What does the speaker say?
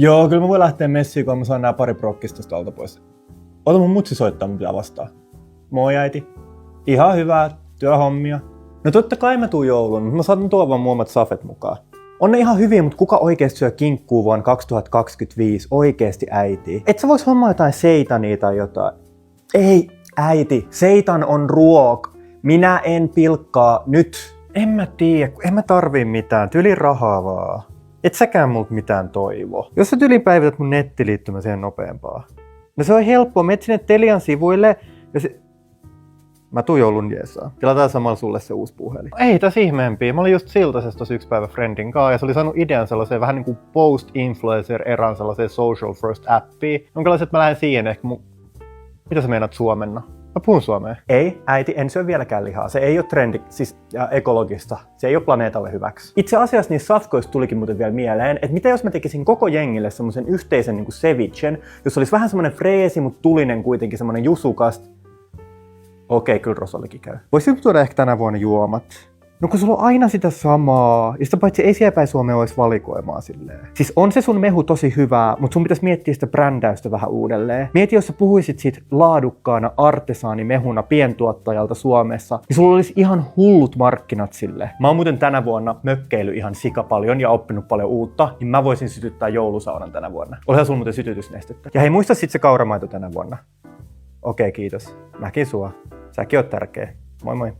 Joo, kyllä mä voin lähteä messiin, kun mä saan nää pari prokkista tosta alta pois. Ota mun mutsi soittaa, mun pitää vastaa. Moi äiti. Ihan hyvää työhommia. No totta kai mä tuun jouluun, mutta mä saatan tuoda vaan muomat safet mukaan. On ne ihan hyviä, mutta kuka oikeesti syö kinkkuu vuonna 2025? Oikeesti äiti. Et sä vois hommaa jotain seitania tai jotain. Ei, äiti. Seitan on ruok. Minä en pilkkaa nyt. En mä tiedä, en mä tarvii mitään. Tyli rahaa vaan. Et säkään multa mitään toivo. Jos sä tyli päivität mun nettiliittymä siihen nopeampaa. No se on helppoa. Menet sinne Telian sivuille ja se... Mä tuun joulun jeesaa. Tilataan samalla sulle se uusi puhelin. Ei tässä ihmeempiä. Mä olin just Siltasessa tossa yksi päivä friendin kanssa ja se oli saanut idean sellaiseen vähän niinku post-influencer-eran sellaiseen social first appiin. Jonkalaisen, että mä lähden siihen ehkä Mitä sä meinaat suomenna? Mä puhun suomea. Ei, äiti, en syö vieläkään lihaa. Se ei ole trendi, siis ja ekologista. Se ei ole planeetalle hyväksi. Itse asiassa niissä safkoissa tulikin muuten vielä mieleen, että mitä jos mä tekisin koko jengille semmoisen yhteisen niin kuin cevichen, jos olisi vähän semmoinen freesi, mutta tulinen kuitenkin, semmoinen jusukast. Okei, kyllä Rosollekin käy. Voisitko tuoda ehkä tänä vuonna juomat? No kun sulla on aina sitä samaa. Ja sitä paitsi ei siellä päin Suomea olisi valikoimaa silleen. Siis on se sun mehu tosi hyvää, mutta sun pitäisi miettiä sitä brändäystä vähän uudelleen. Mieti, jos sä puhuisit siitä laadukkaana artesaanimehuna pientuottajalta Suomessa, niin sulla olisi ihan hullut markkinat sille. Mä oon muuten tänä vuonna mökkeily ihan sika paljon ja oppinut paljon uutta, niin mä voisin sytyttää joulusaunan tänä vuonna. Olihan sulla muuten sytytysnestettä. Ja hei, muista sit se kauramaito tänä vuonna. Okei, kiitos. Mäkin sua. Säkin oot tärkeä. Moi moi.